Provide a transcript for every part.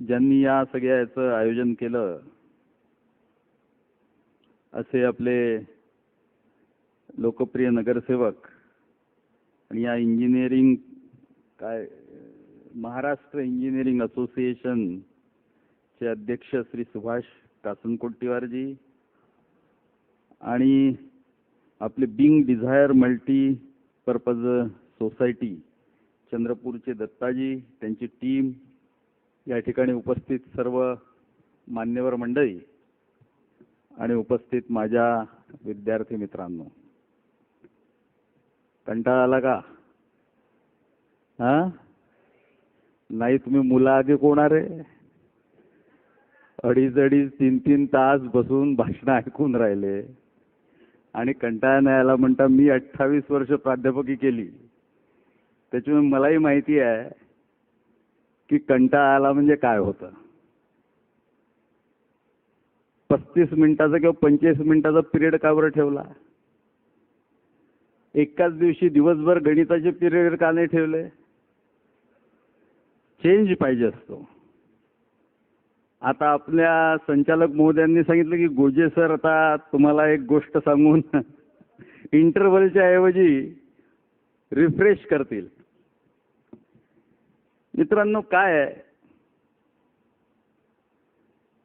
ज्यांनी या सगळ्याचं आयोजन केलं असे आपले लोकप्रिय नगरसेवक आणि या इंजिनिअरिंग काय महाराष्ट्र इंजिनिअरिंग असोसिएशन चे अध्यक्ष श्री सुभाष कासनकोटीवारजी आणि आपले बिंग डिझायर मल्टी पर्पज सोसायटी चंद्रपूरचे दत्ताजी, त्यांची टीम, या ठिकाणी उपस्थित सर्व मान्यवर मंडळी आणि उपस्थित माझ्या विद्यार्थी मित्रांनो, कंटाळा आला का? नाही, तुम्ही मुलाआगे कोणारे 2.5 3 तास बसून भाषण ऐकून राहिले आणि कंटाळा नाही आला म्हणता. मी 28 वर्ष प्राध्यापकी केली, त्याच्यामुळे मलाही माहिती आहे की कंटाळा आला म्हणजे काय होतं. 35 मिनिटाचा किंवा 25 मिनिटाचा पिरियड का बरं ठेवला? एकाच दिवशी दिवसभर गणिताचे पिरियड का नाही ठेवले? चेंज पाहिजे असतो. आता आपल्या संचालक महोदयांनी सांगितलं की गोजे सर आता तुम्हाला एक गोष्ट सांगून इंटरव्हलच्या ऐवजी रिफ्रेश करतील. मित्रांनो, काय आहे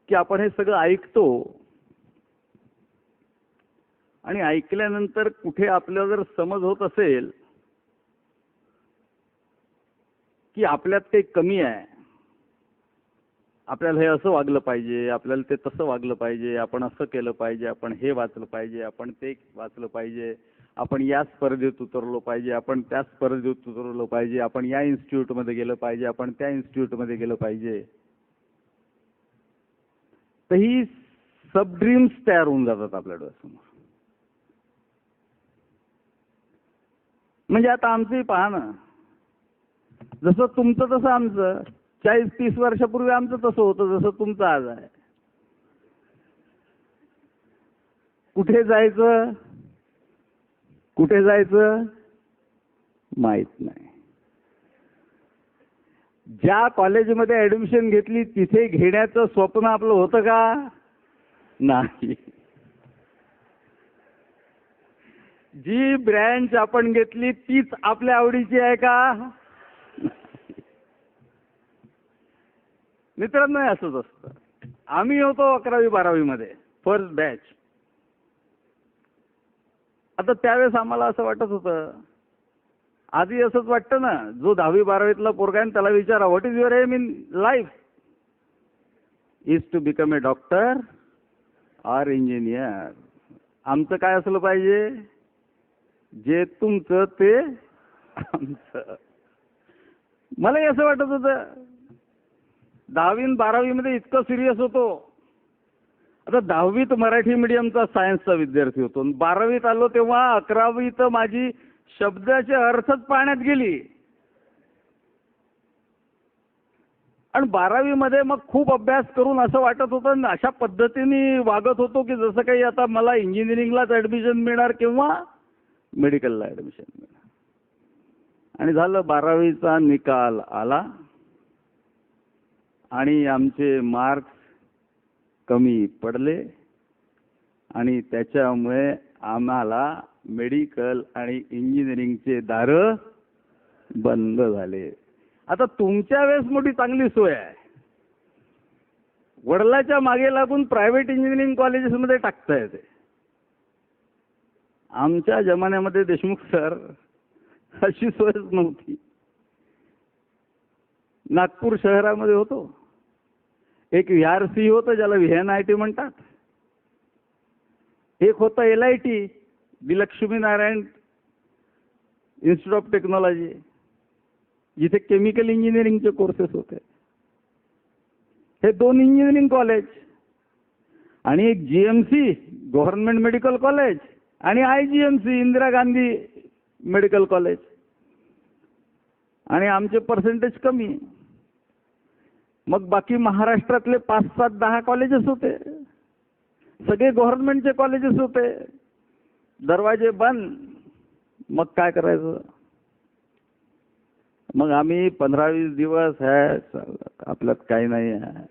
की आपण हे सगळं ऐकतो आणि ऐकल्यानंतर कुठे आपल्याला जर समज होत असेल की आपल्यात काही कमी आहे, आपल्याला हे असं वागलं पाहिजे, आपल्याला ते तसं वागलं पाहिजे, आपण असं केलं पाहिजे, आपण हे वाचलं पाहिजे, आपण ते वाचलं पाहिजे, आपण या स्पर्धेत उतरलो पाहिजे, आपण त्या स्पर्धेत उतरलो पाहिजे, आपण या इन्स्टिट्यूटमध्ये गेलं पाहिजे, आपण त्या इन्स्टिट्यूटमध्ये गेलं पाहिजे. तर ही सब ड्रीम्स तयार होऊन जातात आपल्या डोळ्यासमोर. म्हणजे आता आमचंही पहा ना, जसं तुमचं तसं आमचं. 40-30 वर्षापूर्वी आमचं तसं होतं जसं तुमचं आज आहे. कुठे जायचं माहित नाही. ज्या कॉलेजमध्ये ऍडमिशन घेतली तिथे घेण्याचं स्वप्न आपलं होतं का? नाही. जी ब्रँच आपण घेतली तीच आपल्या आवडीची आहे का? मित्रांनो, असंच असतं. आम्ही होतो 11वी 12वी मध्ये फर्स्ट बॅच. आता त्यावेळेस आम्हाला असं वाटत होतं, आधी असंच वाटतं ना, जो 10वी 12वीतला पोरगा आहे त्याला विचारा what is your aim in life? Is to become a doctor or engineer. आमचं काय असलं पाहिजे? जे तुमचं ते आमचं. मलाही असं वाटत होतं. 10वी 12वी मध्ये इतकं सिरियस होतो. आता 10वीत मराठी मीडियमचा सायन्सचा विद्यार्थी होतो, 12वीत आलो तेव्हा 11वीत माझी शब्दाचे अर्थच पाण्यात गेली. आणि 12वी मध्ये मग खूप अभ्यास करून असं वाटत होतं, अशा पद्धतीने वागत होतो की जसं काही आता मला इंजिनिअरिंगलाच ऍडमिशन मिळणार किंवा मेडिकलला ऍडमिशन मिळणार. आणि झालं, 12वीचा निकाल आला आणि आमचे मार्क्स कमी पडले आणि त्याच्यामुळे आम्हाला मेडिकल आणि इंजिनिअरिंगचे दार बंद झाले. आता तुमच्या वेळेस मोठी चांगली सोय आहे. वडिलांच्या मागे लागून प्रायव्हेट इंजिनिअरिंग कॉलेजेसमध्ये टाकता येते. आमच्या जमान्यामध्ये देशमुख सर अशी सोयच नव्हती. नागपूर शहरामध्ये होतो एक VRC होतं ज्याला VNIT म्हणतात, एक होतं LIT Lakshmi Narayan institute of technology, जिथे केमिकल इंजिनिअरिंगचे कोर्सेस होते. हे 2 इंजिनिअरिंग कॉलेज आणि एक GMC गव्हर्नमेंट मेडिकल कॉलेज आणि IGMC Indira Gandhi medical college. आणि आमचे पर्सेंटेज कमी. मग बाकी महाराष्ट्रातले 5-7-10 कॉलेजेस होते, सगळे गव्हर्नमेंटचे कॉलेजेस होते. दरवाजे बंद. मग काय करायचं? मग आम्ही 15-20 दिवस आहे आपल्यात काही नाही आहे,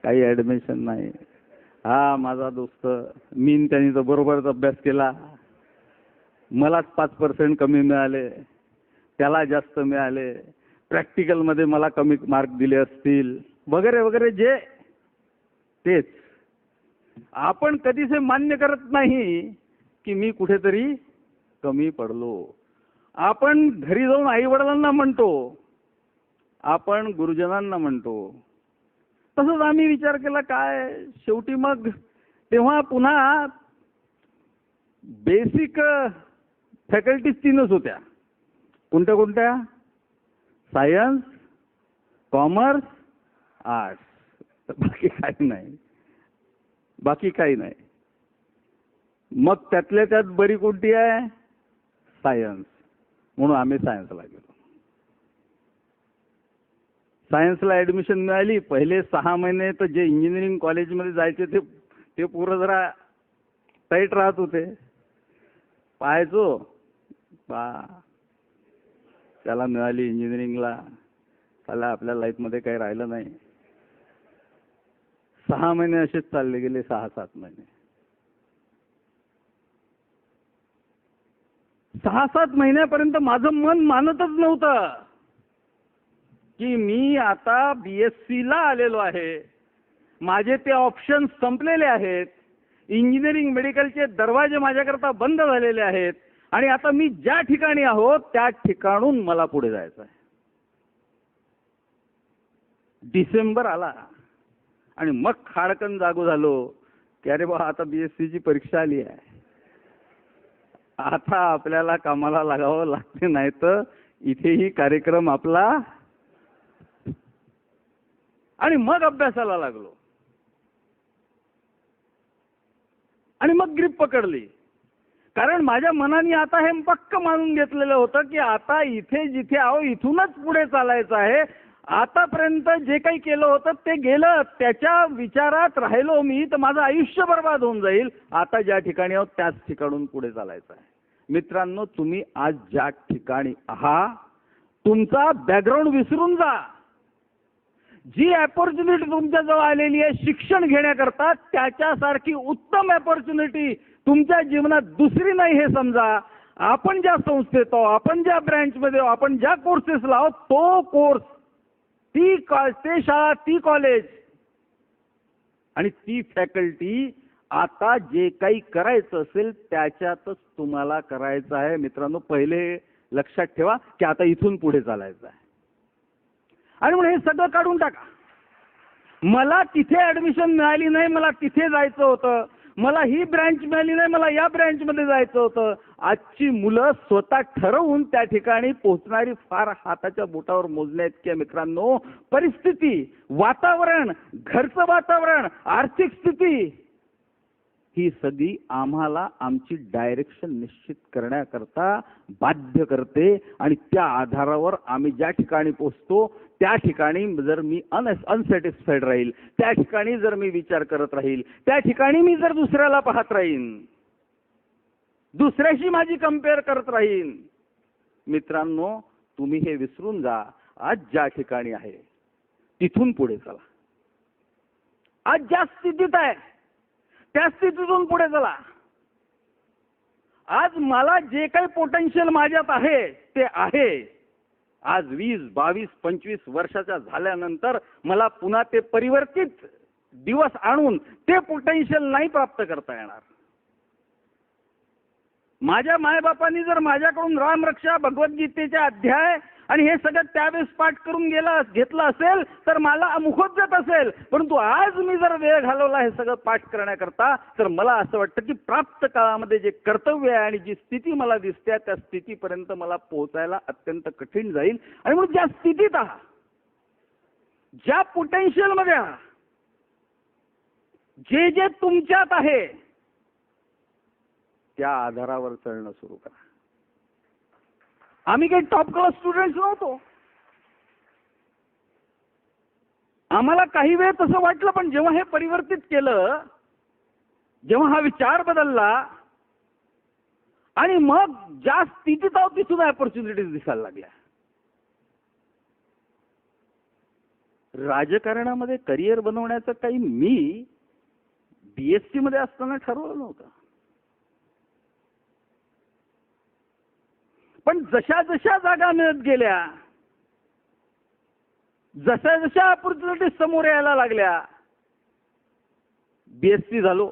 काही ॲडमिशन नाही. हा माझा दोस्त, मी त्यांनी तर बरोबरच अभ्यास केला, मलाच 5% कमी मिळाले, त्याला जास्त मिळाले, प्रॅक्टिकलमध्ये मला कमी मार्क दिले असतील वगैरे वगैरे, जे तेच आपण कधीच मान्य करत नाही की मी कुठेतरी कमी पडलो. आपण घरी जाऊन आई वडिलांना म्हणतो, आपण गुरुजनांना म्हणतो. तसंच आम्ही विचार केला, काय शेवटी मग तेव्हा पुन्हा बेसिक फॅकल्टीज 3च होत्या. कोणत्या कोणत्या? Science, commerce, arts. बाकी काही नाही, बाकी काही नाही. मग त्यातल्या त्यात बरी कोणती आहे? सायन्स. म्हणून आम्ही सायन्सला गेलो. सायन्सला ॲडमिशन मिळाली. पहिले 6 महिने तर जे इंजिनिअरिंग कॉलेजमध्ये जायचे ते पुरं जरा टाईट राहत होते. पाहायचो त्याला मिळाली इंजिनिअरिंगला, त्याला आपल्या लाईफमध्ये काही राहिलं नाही. 6 महिने असेच चालले गेले, 6-7 महिने. 6-7 महिन्यापर्यंत माझं मन मानतच नव्हतं की मी आता BSc ला आलेलो आहे. माझे ते ऑप्शन संपलेले आहेत. इंजिनिअरिंग मेडिकलचे दरवाजे माझ्याकरता बंद झालेले आहेत आणि आता मी ज्या ठिकाणी आहोत त्या ठिकाणून मला पुढे जायचं आहे. डिसेंबर आला आणि मग खाडकन जागो झालो की अरे बा, आता BSc ची परीक्षा आली आहे, आता आपल्याला कामाला लागावं लागते, नाही तर इथेही कार्यक्रम आपला. आणि मग अभ्यासाला लागलो आणि मग ग्रीप पकडली. कारण माझ्या मनाने आता हे पक्क मानून घेतलेलं होतं की आता इथे जिथे आहो इथूनच पुढे चालायचं आहे. आतापर्यंत जे काही केलं होतं ते गेलं, त्याच्या विचारात राहिलो मी तर माझं आयुष्य बर्बाद होऊन जाईल. आता ज्या ठिकाणी आहोत त्याच ठिकाणून पुढे चालायचं आहे. मित्रांनो, तुम्ही आज ज्या ठिकाणी आहात तुमचा बॅकग्राऊंड विसरून जा. जी अपॉर्च्युनिटी तुमच्याजवळ आलेली आहे शिक्षण घेण्याकरता, त्याच्यासारखी उत्तम अपॉर्च्युनिटी तुमच्या जीवनात दुसरी नाही हे समजा. आपण ज्या संस्थेत आहोत, आपण ज्या ब्रँचमध्ये आहोत, आपण ज्या कोर्सेसला आहोत, तो कोर्स, ते शाळा, ती कॉलेज आणि ती फॅकल्टी, आता जे काही करायचं असेल त्याच्यातच तुम्हाला करायचं आहे. मित्रांनो, पहिले लक्षात ठेवा की आता इथून पुढे चालायचं आहे. आणि म्हणून हे सगळं काढून टाका. मला तिथे ॲडमिशन मिळाली नाही, मला तिथे जायचं होतं. मला ही ब्रँच मिळाली नाही, मला या ब्रँचमध्ये जायचं होतं. आजची मुलं स्वतः ठरवून त्या ठिकाणी पोहोचणारी फार हाताच्या बोटावर मोजण्या इतक्या मित्रांनो. परिस्थिती, वातावरण, घरचं वातावरण, आर्थिक स्थिती, ही सगळी आम्हाला आमची डायरेक्शन निश्चित करण्याकरता बाध्य करते. आणि त्या आधारावर आम्ही ज्या ठिकाणी पोहोचतो त्या ठिकाणी जर मी अनसॅटिस्फाईड राहील, त्या ठिकाणी जर मी विचार करत राहील, त्या ठिकाणी मी जर दुसऱ्याला पाहत राहीन, दुसऱ्याशी माझी कंपेअर करत राहीन, मित्रांनो तुम्ही हे विसरून जा. आज ज्या ठिकाणी आहे तिथून पुढे चला. आज ज्या स्थितीत आहे त्या स्थितीतून पुढे चला. आज मला जे काही पोटेन्शियल माझ्यात आहे ते आहे. आज 20, 22, 25 वर्षाच्या झाल्यानंतर मला पुन्हा ते परिवर्तित दिवस आणून ते पोटेन्शियल नाही प्राप्त करता येणार. माझ्या मायबापांनी जर माझ्याकडून रामरक्षा, भगवद्गीतेचे अध्याय आणि हे सगळं त्यावेळेस पाठ करून घेतलं असेल तर मला मुखोद्गत असेल. परंतु आज मी जर वेळ घालवला हे सगळं पाठ करण्याकरता, तर मला असं वाटतं की प्राप्त काळामध्ये जे कर्तव्य आहे आणि जी स्थिती मला दिसते त्या स्थितीपर्यंत मला पोहोचायला अत्यंत कठीण जाईल. आणि म्हणून ज्या स्थितीत आहात, ज्या पोटेन्शियलमध्ये आहात, जे जे तुमच्यात आहे त्या आधारावर चालणं सुरू करा. आम्ही काही टॉप क्लास स्टुडंट्स नव्हतो. आम्हाला काही वेळ तसं वाटलं, पण जेव्हा हे परिवर्तित केलं, जेव्हा हा विचार बदलला आणि मग ज्या स्थितीत आहोत तिथून अपॉर्च्युनिटीज दिसायला लागल्या. राजकारणामध्ये करिअर बनवण्याचं काही मी BSc मध्ये असताना ठरवलं नव्हतं. पण जशा जशा जागा मिळत गेल्या, जशा जशा ऑपॉर्च्युनिटी समोर यायला लागल्या, BSc झालो,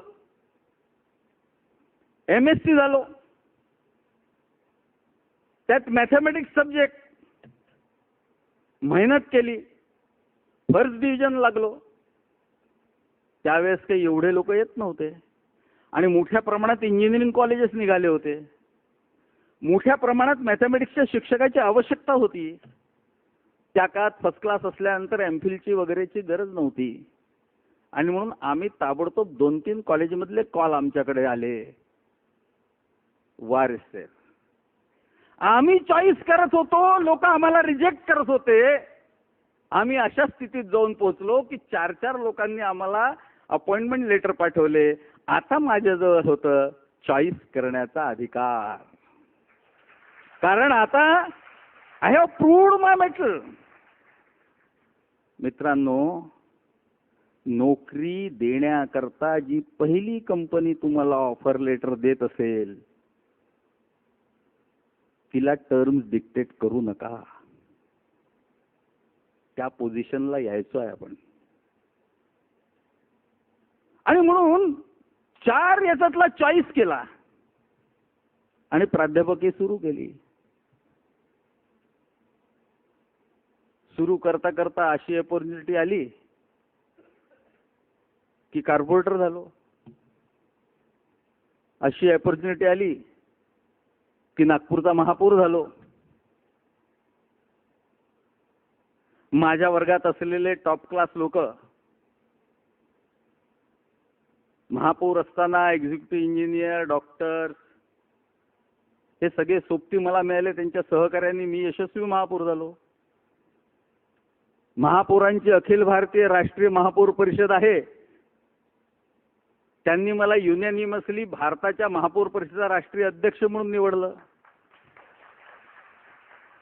MSc झालो, त्यात मॅथमॅटिक्स सब्जेक्ट मेहनत केली, फर्स्ट डिव्हिजन लागलो. त्यावेळेस काही एवढे लोक येत नव्हते आणि मोठ्या प्रमाणात इंजिनिअरिंग कॉलेजेस निघाले होते. मोठ्या प्रमाणात मॅथमॅटिक्सच्या शिक्षकाची आवश्यकता होती. त्या काळात फर्स्ट क्लास असल्यानंतर एमफिलची वगैरेची गरज नव्हती आणि म्हणून आम्ही ताबडतोब 2-3 कॉलेजमधले कॉल आमच्याकडे आले. वारिस आम्ही चॉईस करत होतो, लोक आम्हाला रिजेक्ट करत होते. आम्ही अशा स्थितीत जाऊन पोहोचलो की 4-4 लोकांनी आम्हाला अपॉइंटमेंट लेटर पाठवले. आता माझ्याजवळ होतं चॉईस करण्याचा अधिकार, कारण आता I have proved my metal. मित्रांनो, नोकरी देण्याकरता जी पहिली कंपनी तुम्हाला ऑफर लेटर देत असेल तिला टर्म्स डिक्टेट करू नका. त्या पोझिशनला यायचो आहे आपण. आणि म्हणून 4 याच्यातला चॉईस केला आणि प्राध्यापकी सुरू केली. सुरू करता करता अशी अपॉर्च्युनिटी आली की कॉर्पोरेटर झालो. अशी अपॉर्च्युनिटी आली की नागपूरचा महापौर झालो. माझ्या वर्गात असलेले टॉप क्लास लोक महापौर असताना एक्झिक्युटिव्ह इंजिनियर, डॉक्टर हे सगळे सोबती मला मिळाले. त्यांच्या सहकार्याने मी यशस्वी महापौर झालो. महापौरांची अखिल भारतीय राष्ट्रीय महापौर परिषद आहे, त्यांनी मला युनॅनिमसली भारताच्या महापौर परिषदेचा राष्ट्रीय अध्यक्ष म्हणून निवडलं.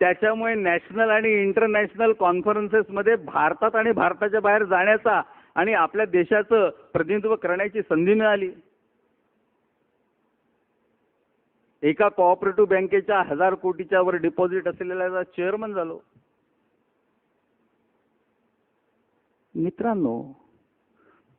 त्याच्यामुळे नॅशनल आणि इंटरनॅशनल कॉन्फरन्सेसमध्ये भारतात आणि भारताच्या बाहेर जाण्याचा आणि आपल्या देशाचं प्रतिनिधित्व करण्याची संधी मिळाली. एका कोऑपरेटिव्ह बँकेच्या 1000 कोटीच्या वर डिपॉझिट असलेल्या चेअरमन झालो. मित्रांनो,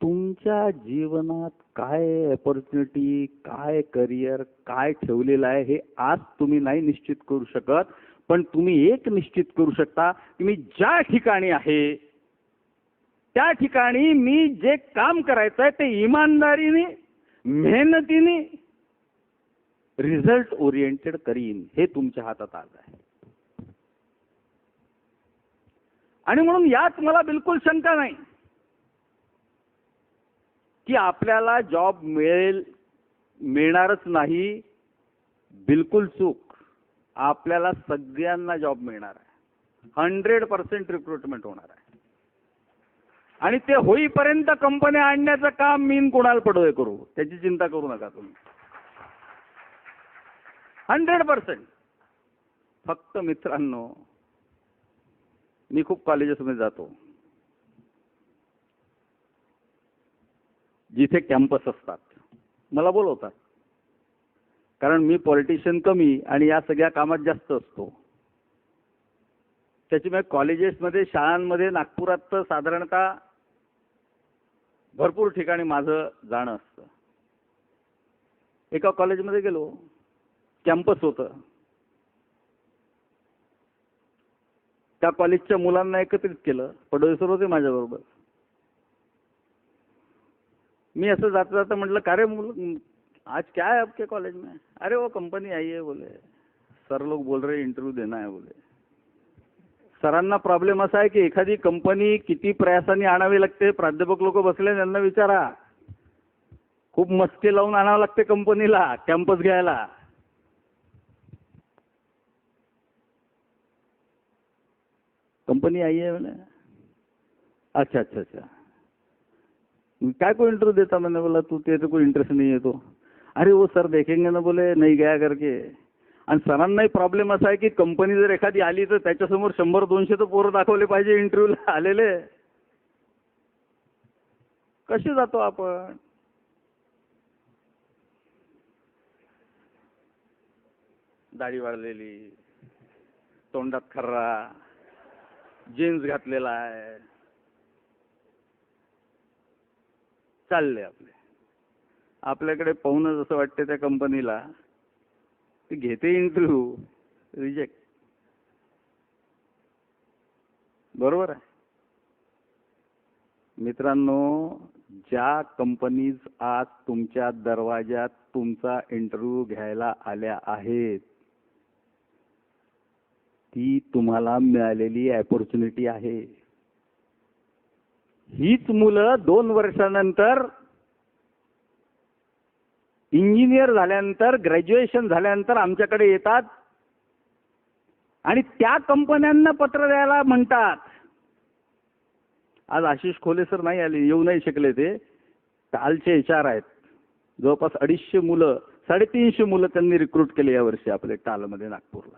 तुमच्या जीवनात काय अपॉर्च्युनिटी, काय करिअर, काय ठेवलेलं आहे हे आज तुम्ही नाही निश्चित करू शकत, पण तुम्ही एक निश्चित करू शकता की मी ज्या ठिकाणी आहे त्या ठिकाणी मी जे काम करायचं आहे ते इमानदारीने, मेहनतीने, रिझल्ट ओरिएंटेड करीन. हे तुमच्या हातात आज आहे. आणि म्हणून यात मला बिलकुल शंका नाही की आपल्याला जॉब मिळणारच नाही. बिलकुल चूक. आपल्याला सगळ्यांना जॉब मिळणार आहे. 100% रिक्रुटमेंट होणार आहे. आणि ते होईपर्यंत कंपन्या आणण्याचं काम मी कोणाला पडोय करू, त्याची चिंता करू नका तुम्ही. 100%. फक्त मित्रांनो, मी खूप कॉलेजेसमध्ये जातो जिथे कॅम्पस असतात, मला बोलवतात, कारण मी पॉलिटिशियन कमी आणि या सगळ्या कामात जास्त असतो. त्याच्यामुळे कॉलेजेसमध्ये, शाळांमध्ये, नागपुरात तर साधारणतः भरपूर ठिकाणी माझं जाणं असतं. एका कॉलेजमध्ये गेलो, कॅम्पस होतं. त्या कॉलेजच्या मुलांना एकत्रित केलं. पडोळे सर होते माझ्याबरोबर. मी असं जाता जाता म्हटलं, का रे मुलं, आज क्या है आपके कॉलेज में? अरे वो कंपनी आई है बोले, सर लोग बोल रहे इंटरव्यू देना है बोले. सरांना प्रॉब्लेम असा आहे की एखादी कंपनी किती प्रयासाने आणावी लागते. प्राध्यापक लोक बसले, त्यांना विचारा. खूप मस्के लावून आणावं लागते कंपनीला कॅम्पस घ्यायला. कंपनी आई है मैंने, अच्छा अच्छा अच्छा, क्या कोई इंटरव्यू देता? मैंने बोला तू तेरे को इंटरेस्ट नहीं है तो. अरे वो सर देखेंगे ना बोले, नहीं गया करके. आणि सरांनाही प्रॉब्लेम असा आहे की कंपनी जर एखादी आली तर त्याच्यासमोर 100-200 तर पोरं दाखवले पाहिजे इंटरव्ह्यूला आलेले. कशी जातो आपण? दाढी वाढलेली, तोंडात खर्रा, जीन्स घातलेला आहे, चालले आपल्याकडे पाहूनच असं वाटते त्या कंपनीला ती घेते इंटरव्ह्यू, रिजेक्ट. बरोबर आहे मित्रांनो. ज्या कंपनीज आज तुमच्या दरवाजात तुमचा इंटरव्ह्यू घ्यायला आल्या आहेत ती तुम्हाला मिळालेली अपॉर्च्युनिटी आहे. हीच मुलं 2 वर्षानंतर इंजिनियर झाल्यानंतर, ग्रॅज्युएशन झाल्यानंतर आमच्याकडे येतात आणि त्या कंपन्यांना पत्र द्यायला म्हणतात. आज आशिष खोले सर नाही आले, येऊ नाही शकले. ते टालचे HR आहेत. जवळपास 250 मुलं, 350 मुलं त्यांनी रिक्रूट केले यावर्षी आपले टालमध्ये, नागपूरला.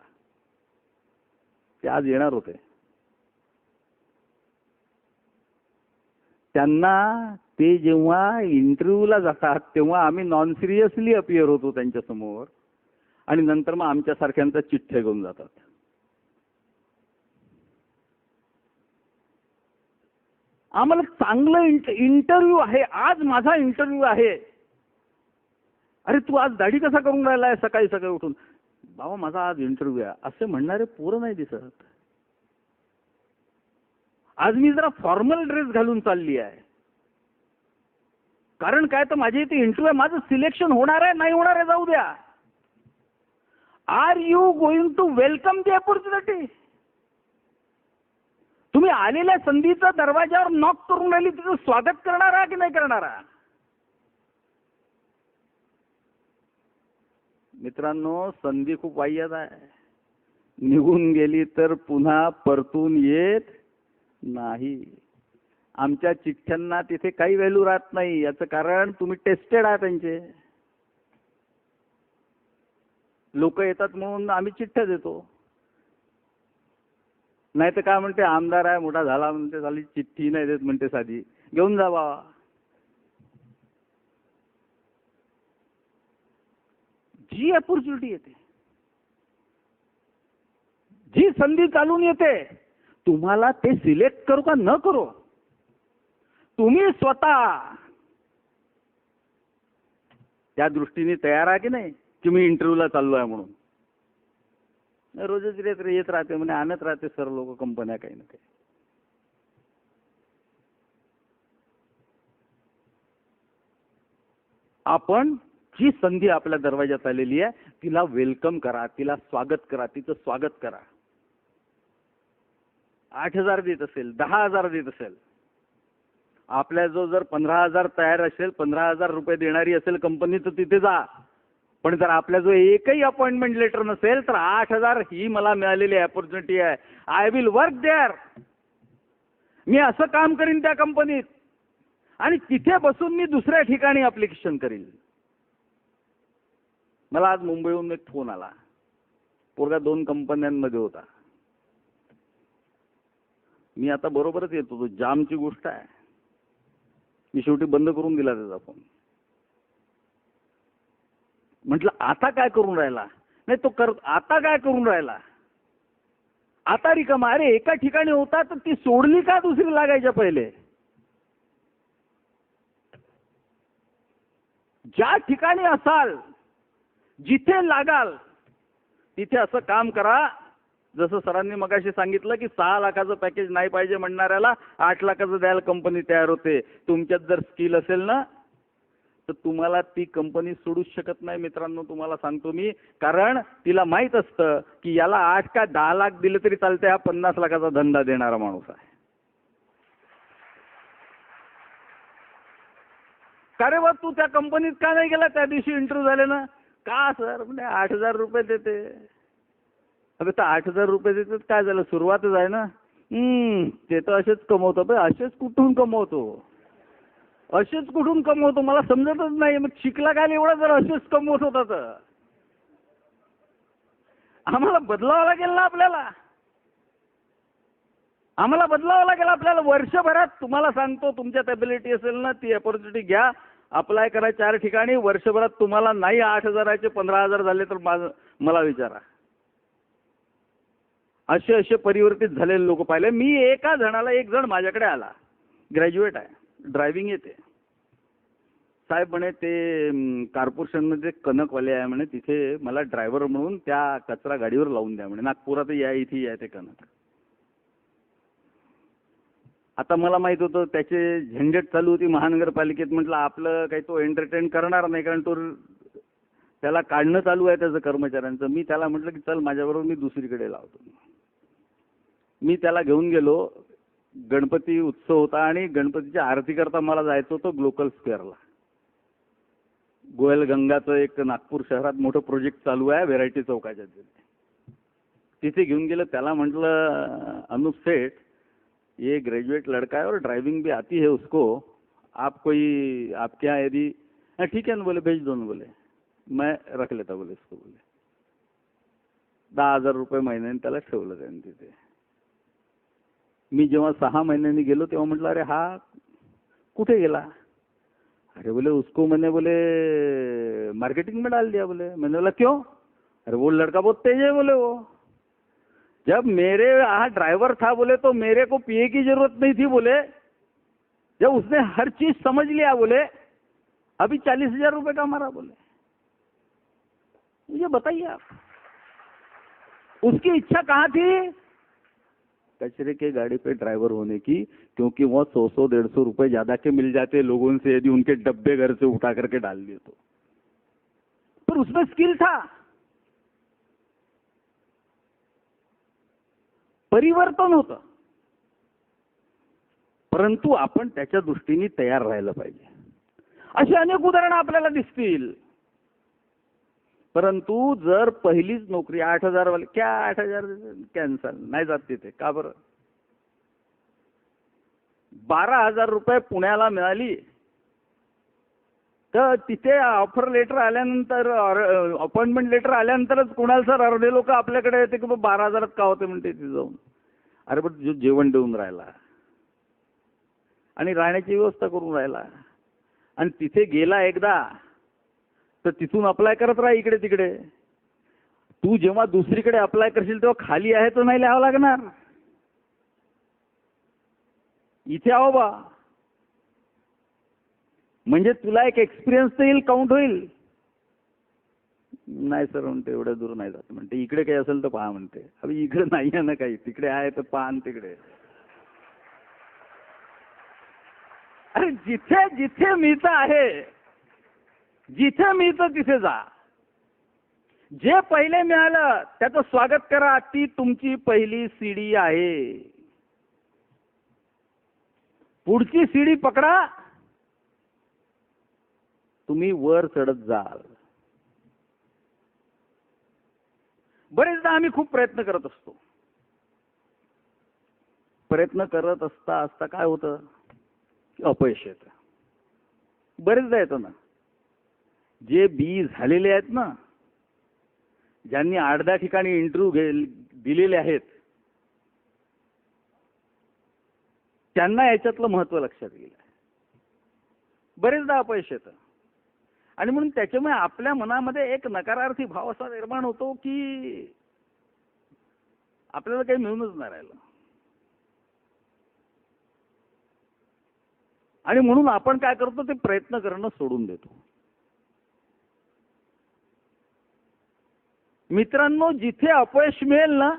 ते आज येणार होते. त्यांना ते जेव्हा इंटरव्ह्यूला जातात तेव्हा आम्ही नॉन सिरियसली अपिअर होतो त्यांच्यासमोर आणि नंतर मग आमच्यासारख्यांचा चिठ्ठ्या घेऊन जातात. आम्हाला चांगलं इंटरव्ह्यू आहे, आज माझा इंटरव्ह्यू आहे. अरे तू आज दाढी कसा करून राहिलाय सकाळी सकाळी उठून? बाबा माझा आज इंटरव्ह्यू आहे, असे म्हणणारे पोरं नाही दिसत. आज मी जरा फॉर्मल ड्रेस घालून चालली आहे. कारण काय, तर माझी इथे इंटरव्ह्यू आहे, माझं सिलेक्शन होणार आहे नाही होणार आहे जाऊ द्या. Are you going to welcome the opportunity? तुम्ही आलेल्या संधीचा दरवाजावर नॉक करून राहिली, तिचं स्वागत करणारा की नाही करणारा? मित्रांनो, संधी खूप वाह्यात आहे. निघून गेली तर पुन्हा परतून येत नाही. आमच्या चिठ्ठ्यांना तिथे काही व्हॅल्यू राहत नाही. याचं कारण तुम्ही टेस्टेड आहात त्यांचे. लोक येतात म्हणून आम्ही चिठ्ठ्या देतो. नाही तर काय म्हणते, आमदार आहे मोठा झाला म्हणते, झाली चिठ्ठी नाही देत म्हणते, साधी घेऊन जा बाबा. जी अपॉर्च्युनिटी येते, जी संधी चालून येते, तुम्हाला ते सिलेक्ट करू का न करू, तुम्ही स्वतः त्या दृष्टीने तयार आहे की नाही की मी इंटरव्ह्यूला चाललो आहे म्हणून. रोजच येत राहते म्हणजे आणत राहते सर लोक कंपन्या काही ना काही. आपण जी संधी आपल्या दरवाजात आलेली आहे तिला वेलकम करा, तिला स्वागत करा, तिचं स्वागत करा. 8,000 देत असेल, 10,000 देत असेल, आपल्या जो जर 15,000 तयार असेल, 15,000 रुपये देणारी असेल कंपनी, तर तिथे जा. पण जर आपल्या जो एकही अपॉइंटमेंट लेटर नसेल तर 8,000 ही मला मिळालेली अपॉर्च्युनिटी आहे, आय विल वर्क देअर. मी असं काम करीन त्या कंपनीत आणि तिथे बसून मी दुसऱ्या ठिकाणी ऍप्लिकेशन करीन. मला आज मुंबईहून एक फोन आला. पोरगा 2 कंपन्यांमध्ये होता. मी आता बरोबरच येत होतो, जामची गोष्ट आहे. मी शेवटी बंद करून दिला त्याचा फोन. म्हटलं आता काय करून राहिला? नाही तो आता काय करून राहिला? आता रिकामा. अरे एका ठिकाणी होता तर ती सोडली का दुसरी लागायच्या पहिले? ज्या ठिकाणी असाल, जिथे लागाल तिथे असं काम करा. जसं सरांनी मगाशी सांगितलं की 6 लाखाचं पॅकेज नाही पाहिजे म्हणणाऱ्याला 8 लाखाचं द्यायला कंपनी तयार होते. तुमच्यात जर स्किल असेल ना तर तुम्हाला ती कंपनी सोडूच शकत नाही मित्रांनो, तुम्हाला सांगतो मी. कारण तिला माहित असतं की याला 8 का 10 लाख दिले तरी चालते, हा 50 लाखाचा धंदा देणारा माणूस आहे. का रे बा तू त्या कंपनीत का नाही गेला त्या दिवशी इंटरव्ह्यू झाले ना? का सर म्हणजे 8,000 रुपये देते. अबे तर 8,000 रुपये देतात काय झालं, सुरुवातच आहे ना. ते तर असेच कमवतो. असेच कुठून कमवतो, असेच कुठून कमवतो मला समजतच नाही. मग शिकला काय एवढा जर असेच कमवत होता तर आम्हाला बदलावं लागेल ना आपल्याला. आम्हाला बदलावं लागेल. आपल्याला वर्षभरात तुम्हाला सांगतो, तुमच्यात एबिलिटी असेल ना ती अपॉर्च्युनिटी घ्या, अप्लाय करा 4 ठिकाणी. वर्षभरात तुम्हाला नाही 8,000चे 15,000 झाले तर मला विचारा. असे परिवर्तित झालेले लोक पाहिले मी. एका जणाला, एक जण माझ्याकडे आला, ग्रॅज्युएट आहे, ड्रायव्हिंग येते. साहेब म्हणे ते कॉर्पोरेशनमध्ये कनकवाले आहे म्हणे, तिथे मला ड्रायव्हर म्हणून त्या कचरा गाडीवर लावून द्या म्हणे. नागपुरात या, इथे या ते कनक. आता मला माहित होतं त्याचे झंझट चालू होती महानगरपालिकेत. म्हटलं आपलं काही तो एंटरटेन करणार नाही, कारण तो त्याला काढणं चालू आहे त्याचं कर्मचाऱ्यांचं. मी त्याला म्हटलं की चल माझ्याबरोबर, मी दुसरीकडे लावतो. मी त्याला घेऊन गेलो. गणपती उत्सव होता आणि गणपतीच्या आरती करता मला जायचं होतं ग्लोकल स्क्वेअरला. गोयल गंगाचं एक नागपूर शहरात मोठं प्रोजेक्ट चालू आहे व्हेरायटी चौकाच्या तिथे घेऊन गेलं. त्याला म्हटलं अनुप सेठ, ये ग्रेजुएट लड़का है और ड्राइविंग भी आती है उसको, आप कोई आपके यहाँ यदि ठीक है ना, बोले भेज दो ना, बोले मैं रख लेता बोले इसको. बोले 10,000 रुपये महिन्याने त्याला ठेवलं त्यांनी तिथे. मी जेव्हा 6 महिन्यांनी गेलो तेव्हा म्हटलं अरे हा कुठे गेला. अरे बोले उसको मैंने बोले मार्केटिंग में डाल दिया. बोले मैंने बोला क्यों. अरे वो लड़का बहुत तेज है बोले. वो जब मेरे यहाँ ड्राइवर था बोले तो मेरे को पीए की जरूरत नहीं थी बोले. जब उसने हर चीज समझ लिया बोले, अभी 40,000 रुपये का मारा बोले. मुझे बताइए आप, उसकी इच्छा कहाँ थी कचरे के गाड़ी पे ड्राइवर होने की, क्योंकि वो 100-150 रुपए ज्यादा के मिल जाते लोगों से यदि उनके डब्बे घर से उठा करके डाल दिए तो. पर उसमें स्किल था. परिवर्तन होतं, परंतु आपण त्याच्या दृष्टीने तयार राहायला पाहिजे. अशी अनेक उदाहरणं आपल्याला दिसतील. परंतु जर पहिलीच नोकरी 8,000 वाले, क्या 8,000 कॅन्सल, नाही जात तिथे. का बरं. 12,000 रुपये पुण्याला मिळाली तर तिथे ऑफर लेटर आल्यानंतर, अपॉइंटमेंट लेटर आल्यानंतरच कुणाल सर अर्धे लोक आपल्याकडे येते की 12,000 का होते म्हणते तिथे जाऊन. अरे पण जो जेवण देऊन राहिला आणि राहण्याची व्यवस्था करून राहिला आणि तिथे गेला एकदा तर तिथून अप्लाय करत राहा इकडे तिकडे. तू जेव्हा दुसरीकडे अप्लाय करशील तेव्हा खाली आहे तो नाही लिहावं लागणार. इथे आहो बा, म्हणजे तुला एक एक्सपिरियन्स तर येईल, काउंट होईल. नाही सर म्हणते एवढ्या दूर नाही जात म्हणते, इकडे काही असेल तर पहा म्हणते. अरे इकडे नाही आहे ना काही, तिकडे आहे तर पहा तिकडे. अरे जिथे जिथे मिळतं आहे, जिथे मिळतं तिथे जा. जे पहिले मिळालं त्याचं स्वागत करा. ती तुमची पहिली सीडी आहे. पुढची सीडी पकडा, तुम्ही वर चढत जाल. बरेचदा आम्ही खूप प्रयत्न करत असतो. प्रयत्न करत असता असता काय होतं, अपयश येतं. बरेचदा येतं ना. जे बी झालेले आहेत ना, ज्यांनी 8-10 ठिकाणी इंटरव्ह्यू दिलेले आहेत, त्यांना याच्यातलं महत्त्व लक्षात गेलं. बरेचदा अपयश येतं आणि म्हणून त्याच्यामुळे आपल्या मनामध्ये एक नकारार्थी भाव असा निर्माण होतो की आपल्याला काही मिळूनच नाही राहिलं. आणि म्हणून आपण काय करतो, ते प्रयत्न करणं सोडून देतो. मित्रांनो, जिथे अपयश मिळेल ना,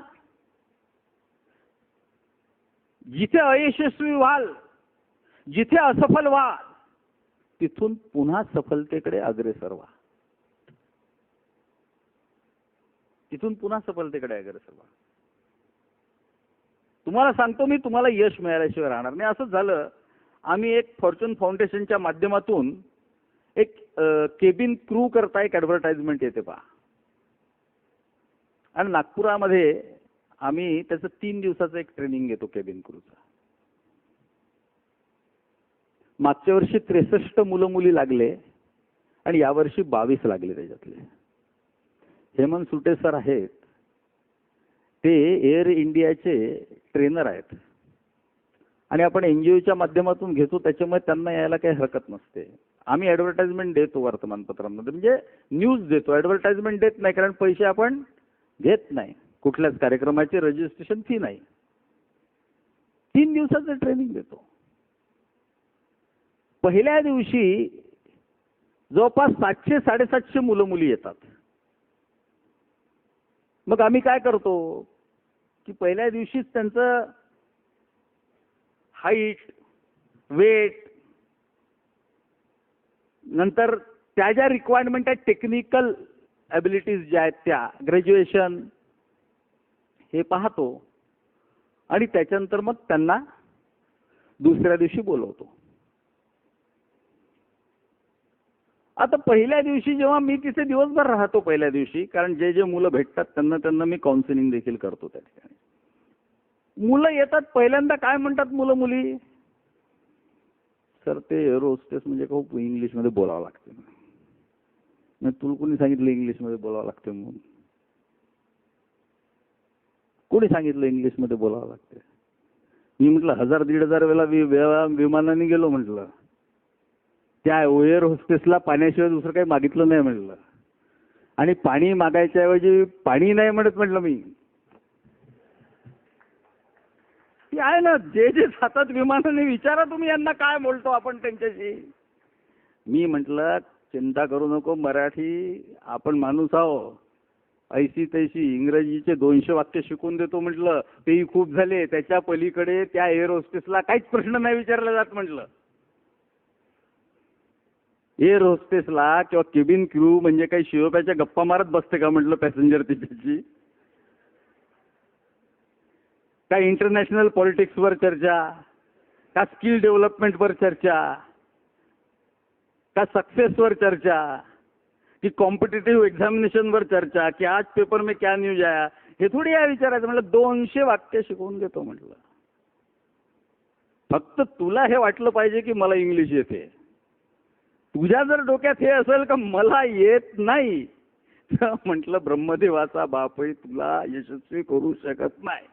जिथे अयशस्वी व्हाल, जिथे असफल व्हाल, तिथून पुन्हा सफलतेकडे अग्रेसर व्हा. तिथून पुन्हा सफलतेकडे अग्रेसर व्हा. तुम्हाला सांगतो मी, तुम्हाला यश मिळाल्याशिवाय राहणार नाही. असंच झालं. आम्ही एक फॉर्च्यून फाउंडेशनच्या माध्यमातून एक केबिन क्रू करता एक ॲडव्हर्टाइजमेंट येते पहा. आणि नागपुरामध्ये आम्ही त्याचं 3 दिवसाचं एक ट्रेनिंग घेतो केबिन क्रूचं. मागच्या वर्षी 63 मुलं मुली लागले आणि यावर्षी 22 लागले. त्याच्यातले हेमंत सुटे सर आहेत, ते एअर इंडियाचे ट्रेनर आहेत. आणि आपण NGOच्या माध्यमातून घेतो, त्याच्यामुळे त्यांना यायला काही हरकत नसते. आम्ही ॲडव्हर्टाइजमेंट देतो वर्तमानपत्रांमध्ये, म्हणजे न्यूज देतो, ॲडव्हर्टाइजमेंट देत नाही, कारण पैसे आपण घेत नाही. कुठल्याच कार्यक्रमाची रजिस्ट्रेशन फी नाही. 3 दिवसाचं ट्रेनिंग देतो. पहिल्या दिवशी जवळपास 700-750 मुलं मुली येतात. मग आम्ही काय करतो की पहिल्या दिवशीच त्यांचं हाईट, वेट, नंतर त्या ज्या रिक्वायरमेंट आहेत, टेक्निकल ॲबिलिटीज ज्या आहेत त्या, ग्रॅज्युएशन, हे पाहतो आणि त्याच्यानंतर मग त्यांना दुसऱ्या दिवशी बोलवतो. आता पहिल्या दिवशी जेव्हा मी तिथे दिवसभर राहतो पहिल्या दिवशी, कारण जे जे मुलं भेटतात त्यांना मी काउन्सिलिंग देखील करतो त्या ठिकाणी. मुलं येतात, पहिल्यांदा काय म्हणतात मुलं मुली, सर ते एअर होस्टेस म्हणजे खूप इंग्लिशमध्ये बोलावं लागतं. मग तुला कोणी सांगितलं इंग्लिशमध्ये बोलावं लागतं म्हणून? कोणी सांगितलं इंग्लिशमध्ये बोलावं लागतं? मी म्हटलं 1000-1500 वेळा विमानाने गेलो म्हटलं, त्या एअर होस्टेसला पाण्याशिवाय दुसरं काही मागितलं नाही म्हटलं, आणि पाणी मागायच्या ऐवजी पाणी नाही म्हणत म्हटलं मी. ती आहे ना, जे जे जातात विमानाने, विचारा तुम्ही यांना काय बोलतो आपण त्यांच्याशी. मी म्हटलं चिंता करू नको, मराठी आपण माणूस आहो, ऐशी तैशी इंग्रजीचे 200 वाक्य शिकून देतो म्हटलं, तेही खूप झाले. त्याच्या पलीकडे त्या एअर होस्टेसला काहीच प्रश्न नाही विचारला जात म्हटलं. एअर होस्टेसला किंवा केबिन क्रू म्हणजे काही शिवप्याच्या गप्पा मारत बसते का म्हटलं पॅसेंजर तिच्याची? का इंटरनॅशनल पॉलिटिक्सवर चर्चा, का स्किल डेव्हलपमेंटवर चर्चा, का सक्सेसवर चर्चा, की कॉम्पिटिटिव्ह एक्झामिनेशनवर चर्चा, की आज पेपर में क्या न्यूज आया, हे थोडी आहे विचारायचं. म्हटलं 200 वाक्य शिकवून देतो म्हटलं. फक्त तुला हे वाटलं पाहिजे की मला इंग्लिश येते. तुझ्या जर डोक्यात हे असेल का मला येत नाही, तर म्हटलं ब्रह्मदेवाचा बापही तुला यशस्वी करू शकत नाही.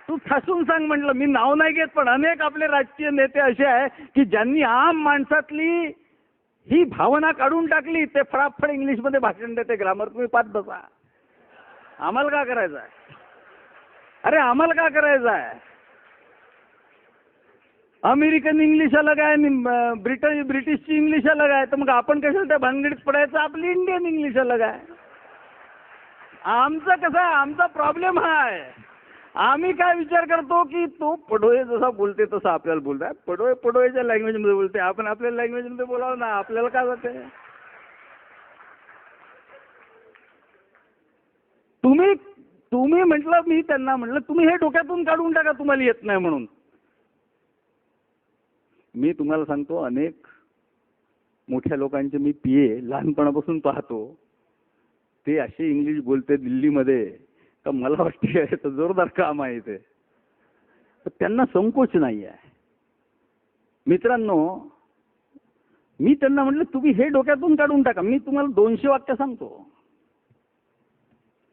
तू ठासून सांग म्हटलं. मी नाव नाही घेत, पण अनेक आपले राजकीय नेते असे आहे की ज्यांनी आम माणसातली ही भावना काढून टाकली. ते फडाफड इंग्लिशमध्ये भाषण देते, ग्रामर तुम्ही पाहत बसा. आम्हाला का करायचं आहे? अरे आम्हाला का करायचं आहे? अमेरिकन इंग्लिश अलग आहे, ब्रिटिशची इंग्लिश अलग आहे, तर मग आपण कशाला त्या भानगडीत पडायचं? आपली इंडियन इंग्लिश अलग आहे. आमचं कसं आहे, आमचा प्रॉब्लेम हा आहे. आम्ही काय विचार करतो की तो पडोळे जसा बोलते तसं आपल्याला बोलताय. पडोळेच्या लँग्वेजमध्ये बोलते, आपण आपल्या लँग्वेजमध्ये बोलावं ना, आपल्याला काय जाते? तुम्ही म्हटलं, मी त्यांना म्हटलं तुम्ही हे डोक्यातून काढून टाका तुम्हाला येत नाही म्हणून. मी तुम्हाला सांगतो, अनेक मोठ्या लोकांचे मी PA लहानपणापासून पाहतो. ते असे इंग्लिश बोलते दिल्लीमध्ये का मला वाटते तर जोरदार काम आहे ते. त्यांना संकोच नाही आहे. मित्रांनो, मी त्यांना म्हटलं तुम्ही हे डोक्यातून काढून टाका. मी तुम्हाला 200 वाक्य सांगतो.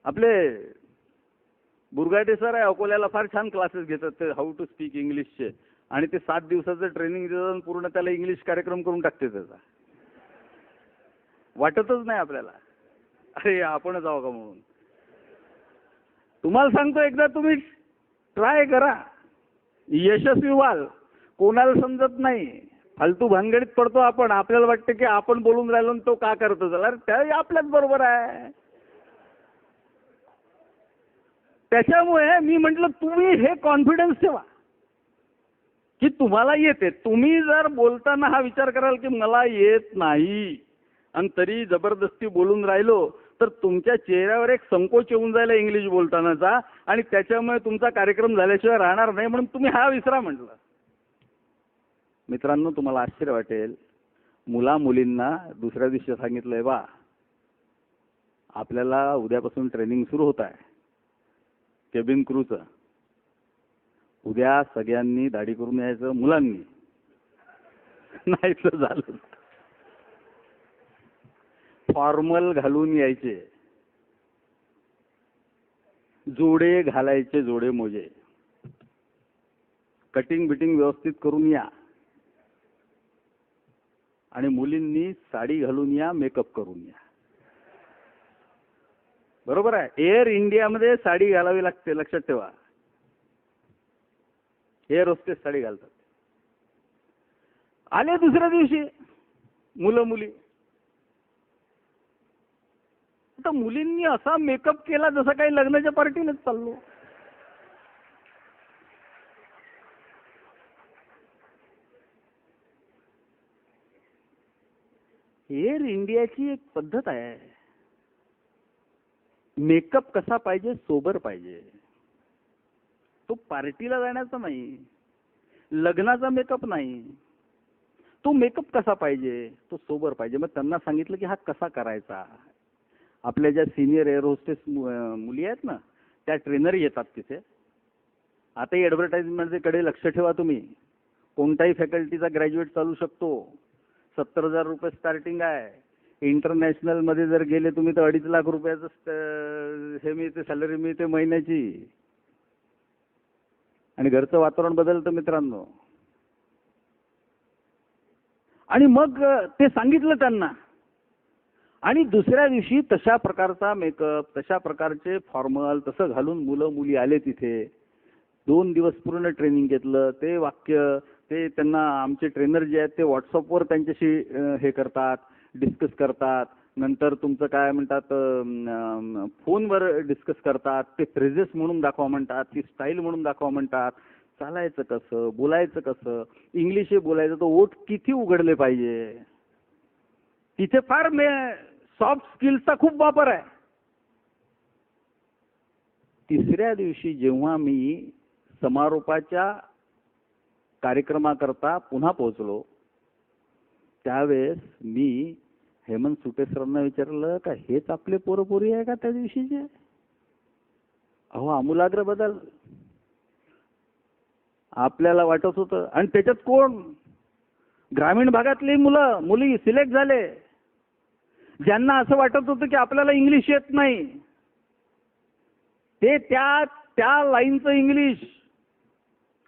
आपले बुरगाटे सर आहे अकोल्याला, फार छान क्लासेस घेतात ते हाऊ टू स्पीक इंग्लिशचे, आणि ते 7 दिवसाचं ट्रेनिंग देतात, पूर्ण त्याला इंग्लिश कार्यक्रम करून टाकते. त्याचा वाटतच नाही आपल्याला अरे आपण जाऊ का म्हणून. तुम्हाला सांगतो, एकदा तुम्ही ट्राय करा, यशस्वी व्हाल. कोणाला समजत नाही, फालतू भानगडीत पडतो आपण. आपल्याला वाटतं की आपण बोलून राहिलो तो का करतो, चला त्या आपल्याच बरोबर आहे. त्याच्यामुळे मी म्हटलं तुम्ही हे कॉन्फिडन्स ठेवा की तुम्हाला येते. तुम्ही जर बोलताना हा विचार कराल की मला येत नाही आणि तरी जबरदस्ती बोलून राहिलो, तर तुमच्या चेहऱ्यावर एक संकोच येऊन जाईल इंग्लिश बोलतानाचा, आणि त्याच्यामुळे तुमचा कार्यक्रम झाल्याशिवाय राहणार नाही. म्हणून तुम्ही हा विसरा म्हटलं. मित्रांनो, तुम्हाला आश्चर्य वाटेल, मुला मुलींना दुसऱ्या दिवशी सांगितलंय, बा आपल्याला उद्यापासून ट्रेनिंग सुरू होत आहे केबिन क्रूचं. उद्या सगळ्यांनी दाढी करून यायचं, मुलांनी नाही तर झालं फॉर्मल घालून यायचे, जोडे घालायचे, जोडे मोजे. कटिंग बिटिंग व्यवस्थित करून या आणि मुलींनी साडी घालून या, मेकअप करून या. बरोबर आहे. एअर इंडियामध्ये साडी घालावी लागते, लक्षात ठेवा. एअर होस्टेस साडी घालतात. आले दुसऱ्या दिवशी मुलं मुली. आता मुलींनी असा मेकअप केला जसं काही लग्नाच्या पार्टीलाच चाललो. एअर इंडियाची एक पद्धत आहे. मेकअप कसा पाहिजे, सोबर पाहिजे. तो पार्टीला जाण्याचा नाही, लग्नाचा मेकअप नाही. तो मेकअप कसा पाहिजे, तो सोबर पाहिजे. मग त्यांना सांगितलं की हा कसा करायचा. आपल्या ज्या सिनियर एअर होस्टेस मुली आहेत ना, त्या ट्रेनर येतात तिथे. आता ॲडव्हर्टाइजमेंटचे कडे लक्ष ठेवा तुम्ही. कोणताही फॅकल्टीचा ग्रॅज्युएट चालू शकतो. 70,000 रुपये स्टार्टिंग आहे. इंटरनॅशनल मध्ये जर गेले तुम्ही तर 2.5 लाख रुपयाचं हे मिळते, सॅलरी मिळते महिन्याची. आणि घरचं वातावरण बदलतं मित्रांनो. आणि मग ते सांगितलं त्यांना. आणि दुसऱ्या दिवशी तशा प्रकारचा मेकअप, तशा प्रकारचे फॉर्मल तसं घालून मुलं मुली आले तिथे. 2 दिवस पूर्ण ट्रेनिंग घेतलं. ते वाक्य ते त्यांना आमचे ट्रेनर जे आहेत ते व्हॉट्सअपवर त्यांच्याशी हे करतात, डिस्कस करतात. नंतर तुमचं काय म्हणतात, फोनवर डिस्कस करतात. ते फ्रेजेस म्हणून दाखवा म्हणतात, ती स्टाईल म्हणून दाखवा म्हणतात. चालायचं कसं, बोलायचं कसं, इंग्लिशही बोलायचं, तो ओठ किती उघडले पाहिजे. तिथे फार सॉफ्ट स्किल्सचा खूप वापर आहे. तिसऱ्या दिवशी जेव्हा मी समारोपाच्या कार्यक्रमाकरता पुन्हा पोहोचलो, त्यावेळेस मी हेमंत सुटे सरांना विचारलं का हेच आपले पोरपोरी आहे का त्या दिवशीचे. अहो आमूलाग्र बदल. आपल्याला वाटत होतं. आणि त्याच्यात कोण, ग्रामीण भागातली मुलं मुली सिलेक्ट झाले, ज्यांना असं वाटत होतं की आपल्याला इंग्लिश येत नाही. ते त्या लाईनचं इंग्लिश.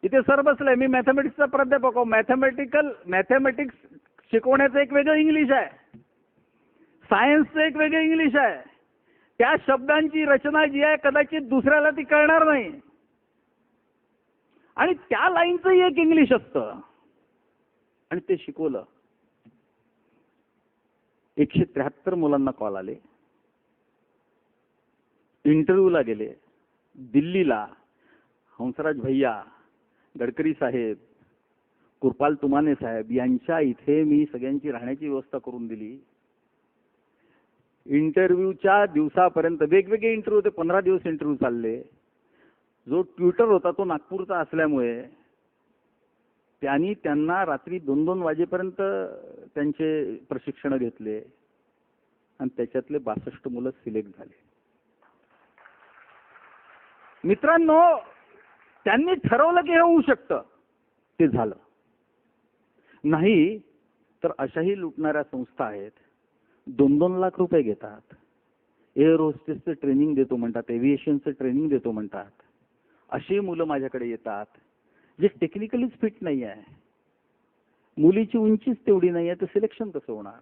इथे सर बसलंय, मी मॅथमॅटिक्सचा प्राध्यापक. मॅथमॅटिक्स शिकवण्याचं एक वेगळं इंग्लिश आहे, सायन्सचं एक वेगळं इंग्लिश आहे. त्या शब्दांची रचना जी आहे कदाचित दुसऱ्याला ती कळणार नाही. आणि त्या लाईनचं एक इंग्लिश असतं. आणि ते शिकवलं. 173 मुलांना कॉल आले. इंटरव्ह्यूला गेले. दिल्लीला हंसराज भैया, गडकरी साहेब, कृपाल तुमाने साहेब यांच्या इथे मी सगळ्यांची राहण्याची व्यवस्था करून दिली. इंटरव्ह्यूच्या दिवसापर्यंत वेगवेगळे इंटरव्ह्यू होते. 15 दिवस इंटरव्ह्यू चालले. जो ट्युटर होता तो नागपूरचा असल्यामुळे त्यांना रात्री 2-2 वाजेपर्यंत त्यांचे प्रशिक्षण घेतले. आणि त्याच्यातले 62 मुलं सिलेक्ट झाले. मित्रांनो, त्यांनी ठरवलं की हे होऊ शकतं, ते झालं. नाही तर अशाही लुटणाऱ्या संस्था आहेत. 2-2 लाख रुपये घेतात. एअर होस्टेसचं ट्रेनिंग देतो म्हणतात, एव्हिएशनचं ट्रेनिंग देतो म्हणतात. अशी मुलं माझ्याकडे येतात जे टेक्निकलीच फिट नाही आहे. मुलीची उंचीच तेवढी नाही आहे तर सिलेक्शन कसं होणार.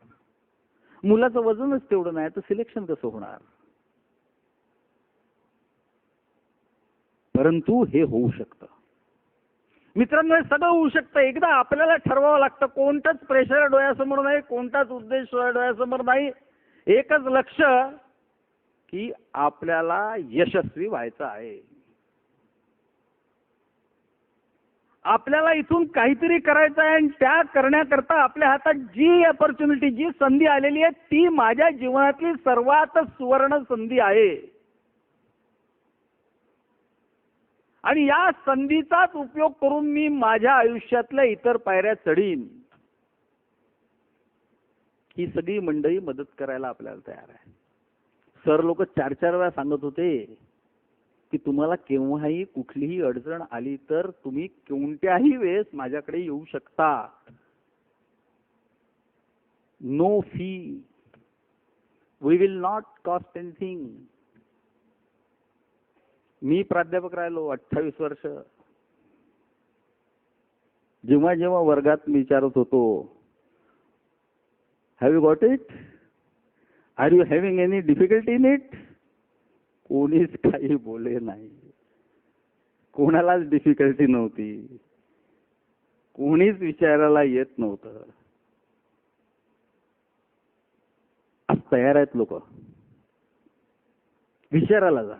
मुलाचं वजनच तेवढं नाही तर सिलेक्शन कसं होणार. परंतु हे होऊ शकतं मित्रांनो. हे सगळं होऊ शकतं. एकदा आपल्याला ठरवावं लागतं. कोणताच प्रेशर डोळ्यासमोर नाही, कोणताच उद्देश डोळ्यासमोर नाही. एकच लक्ष की आपल्याला यशस्वी व्हायचं आहे. आपल्याला इथून काहीतरी करायचं आहे. आणि त्या करण्याकरता आपल्या हातात जी अपॉर्च्युनिटी, जी संधी आलेली आहे ती माझ्या जीवनातली सर्वात सुवर्ण संधी आहे. आणि या संधीचाच उपयोग करून मी माझ्या आयुष्यातल्या इतर पायऱ्या चढीन. ही सगळी मंडळी मदत करायला आपल्याला तयार आहे. सर लोक 4-4 वेळा सांगत होते की तुम्हाला केव्हाही कुठलीही अडचण आली तर तुम्ही कोणत्याही वेळेस माझ्याकडे येऊ शकता. No fee, we will not cost anything. मी प्राध्यापक राहिलो 28 वर्ष. जेव्हा जेव्हा वर्गात मी विचारत होतो, have you got it, are you having any difficulty in it, कोणीच काही बोले नाही. कोणालाच डिफिकल्टी नव्हती, कोणीच विचारायला येत नव्हतं. आज तयार आहेत लोक विचारायला जा.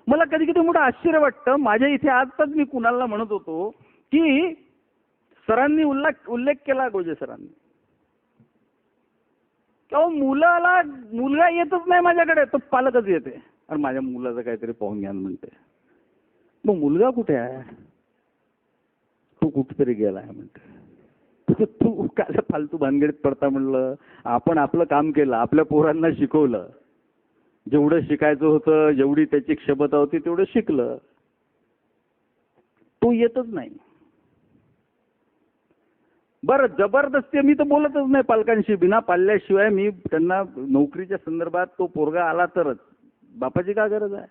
मला कधी कधी मोठं आश्चर्य वाटतं. माझ्या इथे आजच मी कुणाला म्हणत होतो की सरांनी उल्लेख केला, गोजे सरांनी, मुलगा येतच नाही माझ्याकडे, तो पालकच येते. आणि माझ्या मुलाचं काहीतरी पाहून घ्या म्हणते. मग मुलगा कुठे आहे? तो कुठेतरी गेलाय म्हणते. तू काय फालतू भानगडीत पडता म्हणलं. आपण आपलं काम केलं, आपल्या पोरांना शिकवलं, जेवढं शिकायचं होतं, जेवढी त्याची क्षमता होती तेवढं शिकलं. तो येतच नाही. बरं, जबरदस्ती मी तर बोलतच नाही पालकांशी. बिना पाल्याशिवाय मी त्यांना नोकरीच्या संदर्भात तो पोरगा आला तरच. बापाची काय गरज आहे?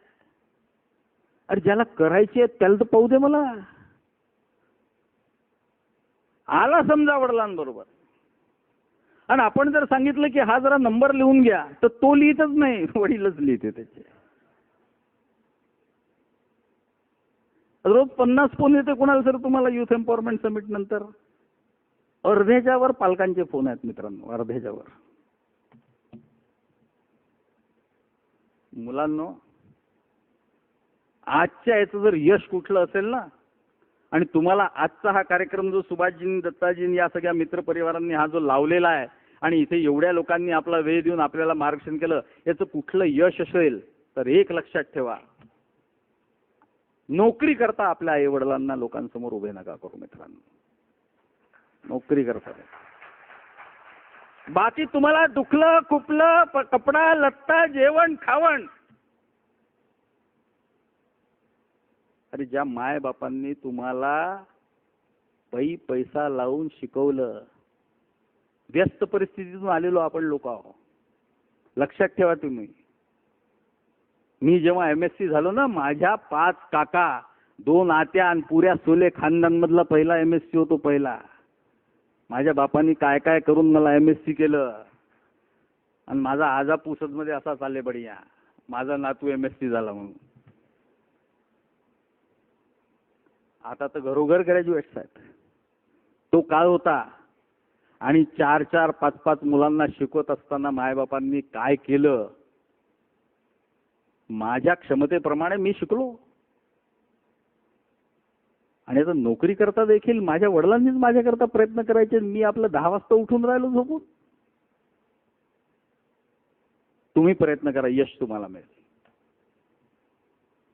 अरे ज्याला करायची आहे त्याला तर पाहू दे मला. आला समजा वडिलांबरोबर, आणि आपण जर सांगितलं की हा जरा नंबर लिहून घ्या, तर तो लिहितच नाही, वडीलच लिहिते त्याचे. रोज 50 फोन येते कोणाला सर तुम्हाला युथ एम्पॉवरमेंट समिट नंतर. अर्ध्याच्या वर पालकांचे फोन आहेत मित्रांनो, अर्ध्याच्या वर. मुलांनो, आजच्या याचं जर यश कुठलं असेल ना, आणि तुम्हाला आजचा हा कार्यक्रम जो सुभाषजींनी, दत्ताजींनी, या सगळ्या मित्रपरिवारांनी हा जो लावलेला आहे, आणि इथे एवढ्या लोकांनी आपला वेळ देऊन आपल्याला मार्गदर्शन केलं, याचं कुठलं यश असेल तर एक लक्षात ठेवा, नोकरी करता आपल्या आई वडिलांना लोकांसमोर उभे नका करू मित्रांनो. नोकरी करता बाकी तुम्हाला दुखलं खुपलं, कपडा लत्ता, जेवण खावण. अरे ज्या माय बापांनी तुम्हाला पैसा लावून शिकवलं, व्यस्त परिस्थितीतून आलेलो आपण लोक आहोत, लक्षात ठेवा तुम्ही. मी जेव्हा MSc झालो ना, माझ्या 5 काका, 2 आत्या आणि पुऱ्या सोले खानदान मधला पहिला MSc होतो पहिला. माझ्या बापांनी काय काय करून मला MSc केलं, आणि माझा आजा पुसद मध्ये असा चालले बढिया, माझा नातू MSc झाला म्हणून. आता तर घरोघर ग्रॅज्युएट्स आहेत. तो काळ होता, आणि 4-4, 5-5 मुलांना शिकवत असताना मायबापांनी काय केलं, माझ्या क्षमतेप्रमाणे मी शिकलो. आणि आता नोकरी करता देखील माझ्या वडिलांनीच माझ्याकरता प्रयत्न करायचे. मी आपलं 10 वाजता उठून राहिलो झोपून. तुम्ही प्रयत्न करा, यश तुम्हाला मिळेल.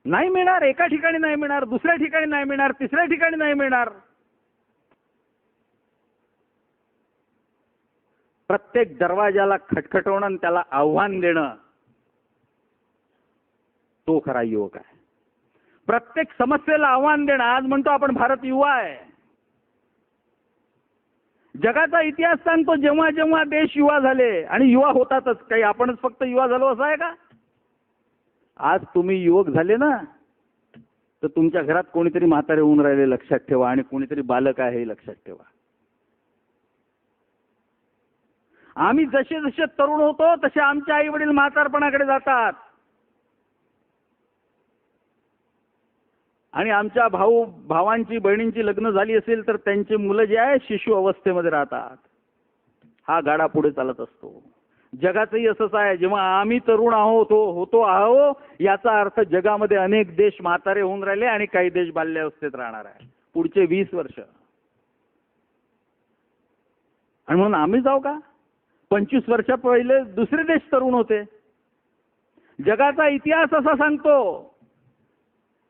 नाही मिळणार, एका ठिकाणी नाही मिळणार, दुसऱ्या ठिकाणी नाही मिळणार, तिसऱ्या ठिकाणी नाही मिळणार. प्रत्येक दरवाजाला खटखटवणं आणि त्याला आव्हान देणं, तो खरा युवक आहे. प्रत्येक समस्येला आव्हान देणं. आज म्हणतो आपण भारत युवा आहे. जगाचा इतिहास सांगतो, जेव्हा जेव्हा देश युवा झाले, आणि युवा होतातच, काही आपणच फक्त युवा झालो असं आहे का? आज तुम्ही युवक झाले ना, तर तुमच्या घरात कोणीतरी म्हातारे होऊन राहिले लक्षात ठेवा, आणि कोणीतरी बालक आहे हे लक्षात ठेवा. आम्ही जसे जसे तरुण होतो तसे आमचे आई वडील म्हातारपणाकडे जातात, आणि आमच्या भावांची बहिणींची लग्न झाली असेल तर त्यांची मुलं जे आहे शिशु अवस्थेमध्ये राहतात. हा गाडा पुढे चालत असतो. जगाचंही असंच आहे. जेव्हा आम्ही तरुण होतो याचा अर्थ जगामध्ये अनेक देश म्हातारे होऊन राहिले, आणि काही देश बाल्यावस्थेत राहणार आहे पुढचे 20 वर्ष. आणि म्हणून आम्ही जाऊ का? 25 वर्षा पहिले दुसरे देश तरुण होते. जगाचा इतिहास असा सांगतो,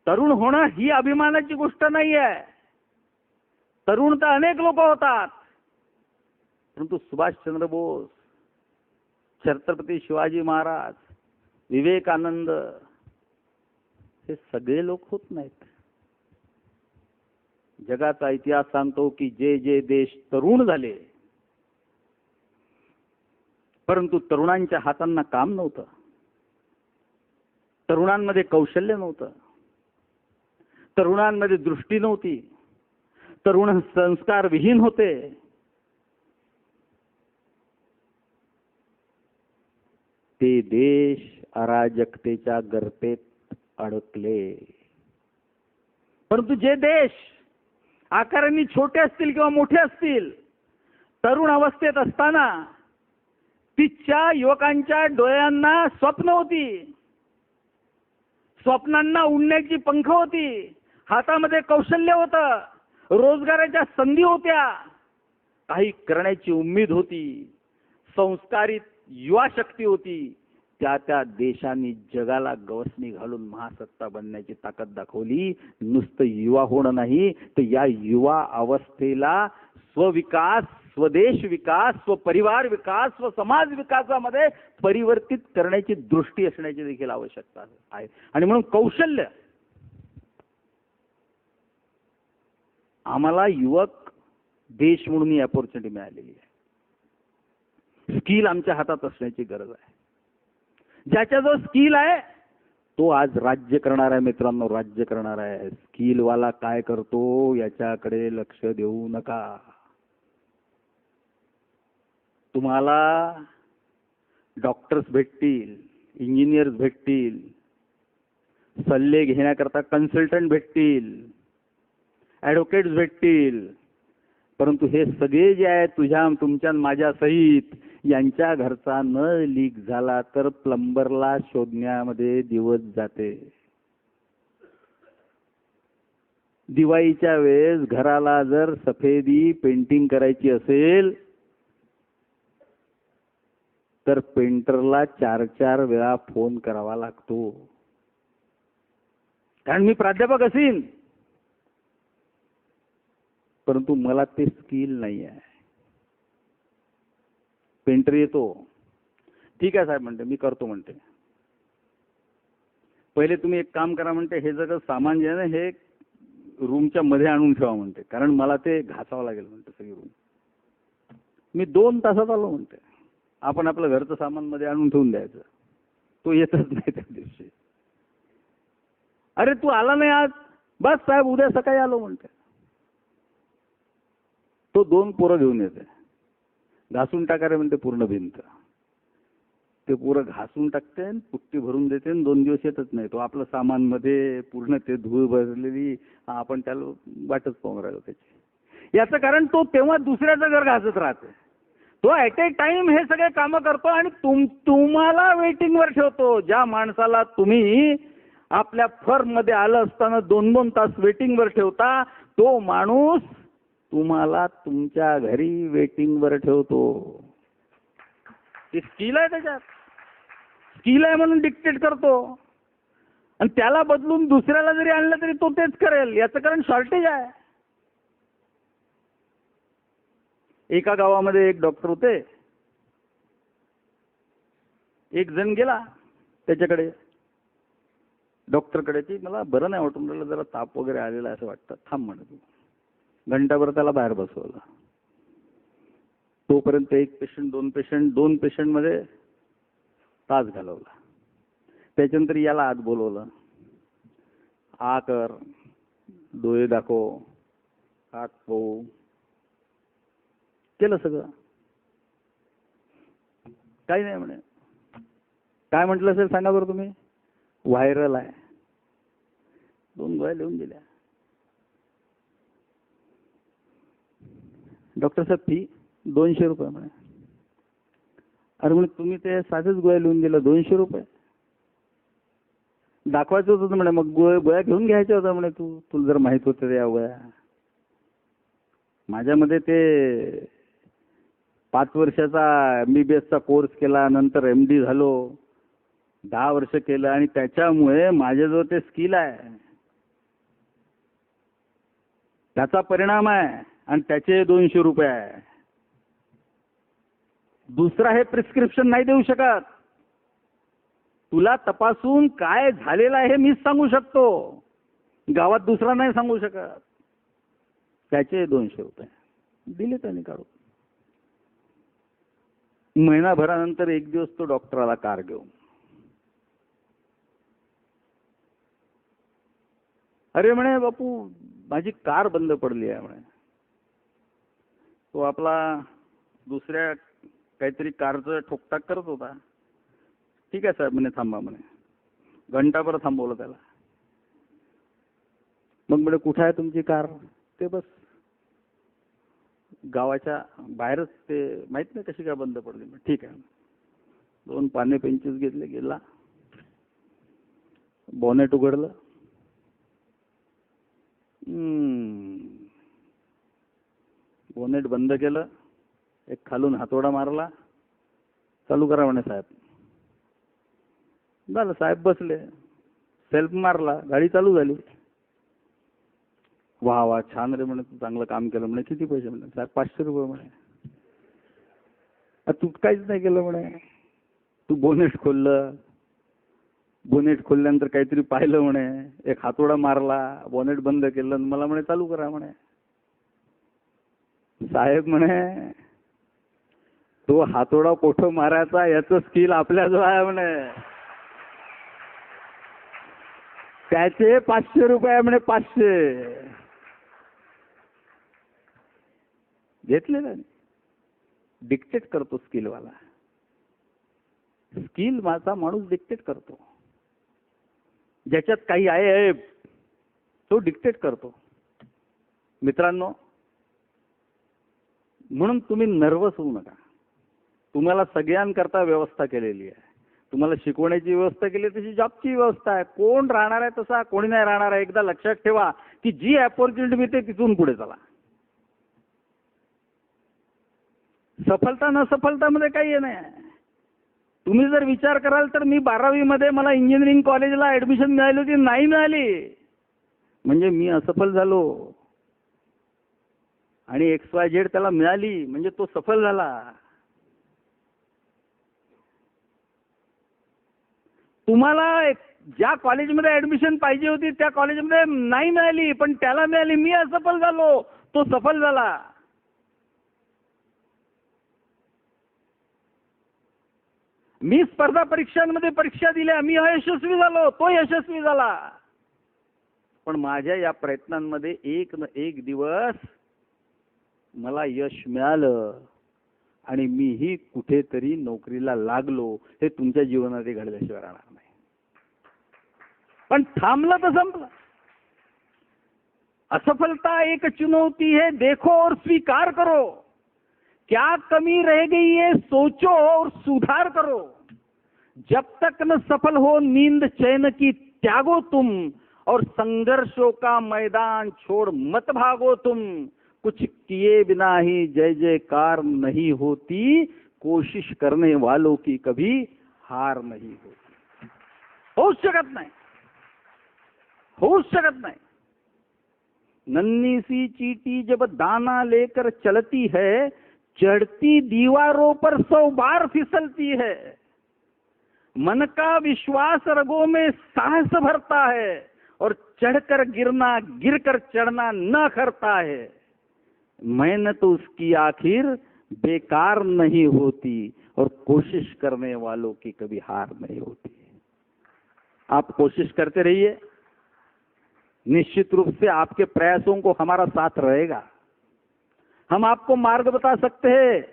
तरुण होणं ही अभिमानाची गोष्ट नाही आहे. तरुण तर अनेक लोक होतात, परंतु सुभाषचंद्र बोस, छत्रपती शिवाजी महाराज, विवेकानंद, हे सगळे लोक होत नाहीत. जगाचा इतिहास सांगतो की जे जे देश तरुण झाले, परंतु तरुणांच्या हातांना काम नव्हतं, तरुणांमध्ये कौशल्य नव्हतं, तरुणांमध्ये दृष्टी नव्हती, तरुण संस्कार विहीन होते. ते देश अराजकतेच्या गर्तेत अडकले. परंतु जे देश आकाराने छोटे असतील किंवा मोठे असतील, तरुण अवस्थेत असताना तिच्या युवकांच्या डोळ्यांना स्वप्न होती, स्वप्नांना उडण्याची पंख होती, हातामध्ये कौशल्य होतं, रोजगाराच्या संधी होत्या, काही करण्याची उम्मीद होती, संस्कारित युवा शक्ती होती, त्या देशांनी जगाला गवसणी घालून महासत्ता बनण्याची ताकद दाखवली. नुसतं युवा होणं नाही, तर या युवा अवस्थेला स्वविकास, स्वदेश विकास, स्वपरिवार विकास, स्वसमाज विकासामध्ये परिवर्तित करण्याची दृष्टी असण्याची देखील आवश्यकता आहे. आणि म्हणून कौशल्य, आम्हाला युवक देश म्हणून ही अपॉर्च्युनिटी मिळालेली आहे. स्किल आमच्या हातात असण्याची गरज आहे. ज्याच्याजवळ स्किल आहे तो आज राज्य करणार आहे. मित्रांनो, राज्य करणार आहे. स्किलवाला काय करतो याच्याकडे लक्ष देऊ नका. तुम्हाला डॉक्टर्स भेटतील, इंजिनियर्स भेटतील, सल्ले घेण्याकरता कन्सल्टंट भेटतील, ॲडव्होकेट्स भेटतील, परंतु हे सगळे जे आहेत तुमच्या माझ्या सहित, यांच्या घरचा नळ लीक झाला तर प्लंबरला शोधण्यामध्ये दिवस जाते. दिवाळीच्या वेळेस घराला जर सफेदी पेंटिंग करायची असेल तर पेंटरला 4-4 वेळा फोन करावा लागतो. कारण मी प्राध्यापक असीन, परंतु मला ते स्किल नाही आहे. पेंटर येतो, ठीक आहे साहेब म्हणते, मी करतो म्हणते. पहिले तुम्ही एक काम करा म्हणते, हे सगळं सामान जे आहे ना हे रूमच्या मध्ये आणून ठेवा म्हणते, कारण मला ते घासावं लागेल म्हणते सगळी रूम. मी 2 तासात आलो म्हणते. आपण आपलं घरचं सामान मध्ये आणून ठेवून द्यायचं. तो येतच नाही त्या दिवशी. अरे तू आला नाही आज, बस साहेब उद्या सकाळी आलो म्हणते. तो 2 पोरं घेऊन येते, घासून टाका रे म्हणते पूर्ण भिंत. ते पुरं घासून टाकते, पुट्टी भरून देते, 2 दिवस येतच नाही. तो आपलं सामान मध्ये पूर्ण ते धूळ भरलेली, आपण त्याला वाटच पाहून राहिलो त्याची. याचं कारण तो तेव्हा दुसऱ्याचं घर घासत राहते. तो ॲट ए टाइम हे सगळे कामं करतो आणि तुम्हाला वेटिंगवर ठेवतो. ज्या माणसाला तुम्ही आपल्या फर्म मध्ये आलं असताना 2-2 तास वेटिंगवर ठेवता, तो माणूस तुम्हाला तुमच्या घरी वेटिंगवर ठेवतो. ते स्किल आहे, त्याच्यात स्किल आहे म्हणून डिक्टेट करतो. आणि त्याला बदलून दुसऱ्याला जरी आणलं तरी तो तेच करेल. याचं कारण शॉर्टेज आहे. एका गावामध्ये एक डॉक्टर होते. एक जण गेला त्याच्याकडे, डॉक्टरकडे, की मला बरं नाही वाटून राहिलं, जरा ताप वगैरे आलेला असं वाटतं, थांब म्हणे तू. घंटाभर त्याला बाहेर बसवलं. तोपर्यंत 1 पेशंट, 2 पेशंट मध्ये तास घालवला. त्याच्यानंतर याला आत बोलवलं. आ कर, डोळे दाखव, हात पाहू, केलं सगळं. काही नाही म्हणे. काय म्हटलं असेल सांगा बरं तुम्ही? व्हायरल आहे. 2 गोळ्या लिहून दिल्या. डॉक्टर साहेब फी ₹200 म्हणे. अरे म्हणे तुम्ही ते साधेच गोळ्या लिहून दिल्या, ₹200? दाखवायचं होतं म्हणे, मग गोळ्या घेऊन घ्यायच्या होत्या म्हणे. तुला जर माहित होतं या गोळ्या. माझ्यामध्ये ते 5 वर्षाचा MBBSचा कोर्स केला, नंतर MD झालो, 10 वर्ष केलं, आणि त्याच्यामुळे माझ्याजवळ ते स्किल आहे, त्याचा परिणाम आहे, आणि त्याचे ₹200 आहे. दुसरा हे प्रिस्क्रिप्शन नाही देऊ शकत. तुला तपासून काय झालेलं आहे हे मीच सांगू शकतो, गावात दुसरा नाही सांगू शकत. त्याचे ₹200 दिले त्याने काढून. महिनाभरानंतर एक दिवस तो डॉक्टर आला कार घेऊन. अरे म्हणे बापू माझी कार बंद पडली आहे म्हणे. तो आपला दुसऱ्या काहीतरी कारचं ठोकटाक करत होता. ठीक आहे साहेब म्हणे, थांबा म्हणे. घंटाभर थांबवलं त्याला. मग म्हणे कुठे आहे तुमची कार? ते बस गावाच्या बाहेरच, ते माहित नाही कशी काय बंद पडली. ठीक आहे. 2 पाने पेंचेस घेतले, गेला, बॉनेट उघडलं. बॉनेट बंद केलं, एक खालून हातोडा मारला. चालू करा म्हणे साहेब. झालं, साहेब बसले, सेल्फ मारला, गाडी चालू झाली. वा वा, छान रे म्हणे, तू चांगलं काम केलं म्हणे. किती पैसे म्हणे? साहेब 500 रुपये म्हणे. तू काहीच नाही केलं म्हणे. तू बोनेट खोललं, बोनेट खोलल्यानंतर काहीतरी पाहिलं म्हणे, एक हातोडा मारला, बोनेट बंद केलं, मला म्हणे चालू करा म्हणे. साहेब म्हणे तो हातोडा कोठं मारायचा याचं स्किल आपल्याजवळ आहे म्हणे. त्याचे 500 रुपये म्हणे. 500 घेतले नाही. डिक्टेट करतो स्किलवाला. स्किल माझा माणूस डिक्टेट करतो. ज्याच्यात काही आहे तो डिक्टेट करतो. मित्रांनो, म्हणून तुम्ही नर्वस होऊ नका. तुम्हाला सगळ्यांकरता व्यवस्था केलेली आहे. तुम्हाला शिकवण्याची व्यवस्था केली, तशी जॉबची व्यवस्था आहे. कोण राहणार आहे तसा, कोणी नाही राहणार आहे. एकदा लक्षात ठेवा की जी अपॉर्च्युनिटी मिळते तिथून पुढे चला. सफलता न सफलतामध्ये काही नाही. तुम्ही जर विचार कराल तर मी 12वी मध्ये मला इंजिनिअरिंग कॉलेजला ऍडमिशन मिळाली होती, नाही मिळाली म्हणजे मी असफल झालो. आणि XYZ त्याला मिळाली म्हणजे तो सफल झाला. तुम्हाला ज्या कॉलेजमध्ये ऍडमिशन पाहिजे होती त्या कॉलेजमध्ये नाही मिळाली, पण त्याला मिळाली. मी असफल झालो, तो सफल झाला. मी स्पर्धा परीक्षांमध्ये परीक्षा दिल्या, मी अयशस्वी झालो, तो यशस्वी झाला. पण माझ्या या प्रयत्नांमध्ये एक न एक दिवस मला यश मिळालं आणि मीही कुठेतरी नोकरीला लागलो. हे तुमच्या जीवनात घडल्याशिवाय राहणार नाही. पण थांबलं तर संपलं. असफलता एक चुनौती है, देखो और स्वीकार करो. क्या कमी रह गई है, सोचो और सुधार करो. जब तक न सफल हो नींद चैन की त्यागो तुम, और संघर्षों का मैदान छोड़ मत भागो तुम. कुछ किए बिना ही जय जयकार नहीं होती, कोशिश करने वालों की कभी हार नहीं होती. होऊच शकत नाही, होऊच शकत नाही. नन्ही सी चींटी जब दाना लेकर चलती है, चढ़ती दीवारों पर 100 बार फिसलती है. मन का विश्वास रगों में साहस भरता है, और चढ़कर गिरना गिरकर चढ़ना न करता है. मेहनत उसकी आखिर बेकार नहीं होती, और कोशिश करने वालों की कभी हार नहीं होती. आप कोशिश करते रहिए. निश्चित रूप से आपके प्रयासों को हमारा साथ रहेगा. हम आपको मार्ग बता सकते हैं,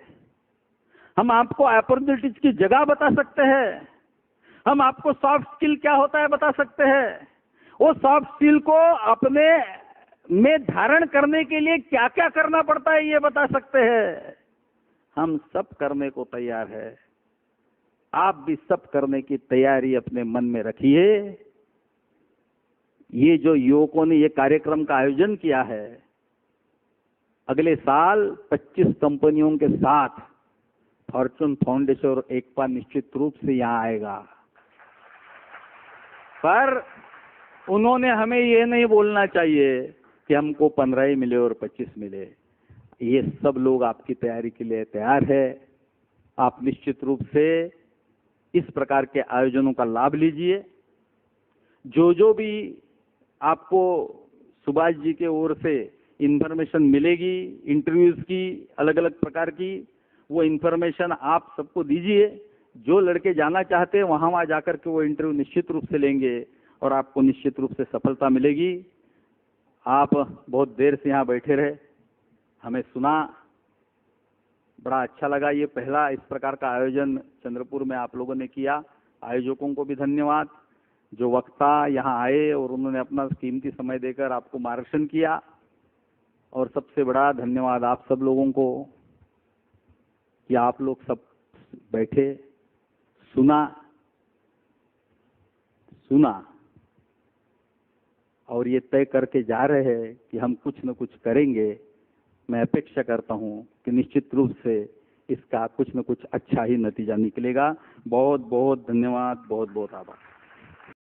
हम आपको अपॉर्चुनिटीज की जगह बता सकते हैं, हम आपको सॉफ्ट स्किल क्या होता है बता सकते हैं. वो सॉफ्ट स्किल को अपने में धारण करने के लिए क्या क्या करना पड़ता है ये बता सकते हैं. हम सब करने को तैयार है. आप भी सब करने की तैयारी अपने मन में रखिए. ये जो युवकों ने ये कार्यक्रम का आयोजन किया है, अगले साल 25 कंपनियों के साथ फॉर्चून फाउंडेशन और एकपा निश्चित रूप से यहाँ आएगा. पर उन्होंने हमें ये नहीं बोलना चाहिए कि हमको 15 ही मिले और 25 मिले. ये सब लोग आपकी तैयारी के लिए तैयार है. आप निश्चित रूप से इस प्रकार के आयोजनों का लाभ लीजिए. जो भी आपको सुभाष जी के ओर से इंफॉर्मेशन मिलेगी इंटरव्यूज की अलग अलग प्रकार की, वो इंफॉर्मेशन आप सबको दीजिए. जो लड़के जाना चाहते हैं वहाँ जाकर के वो इंटरव्यू निश्चित रूप से लेंगे और आपको निश्चित रूप से सफलता मिलेगी. आप बहुत देर से यहाँ बैठे रहे, हमें सुना, बड़ा अच्छा लगा। ये पहला इस प्रकार का आयोजन चंद्रपुर में आप लोगों ने किया। आयोजकों को भी धन्यवाद, जो वक्ता यहाँ आए और उन्होंने अपना कीमती समय देकर आपको मार्गदर्शन किया। और सबसे बड़ा धन्यवाद आप सब लोगों को कि आप लोग सब बैठे, सुना और ये तय करके जा रहे हैं कि हम कुछ न कुछ करेंगे। मैं अपेक्षा करता हूँ कि निश्चित रूप से इसका कुछ न कुछ अच्छा ही नतीजा निकलेगा। बहुत बहुत धन्यवाद, बहुत बहुत आभार।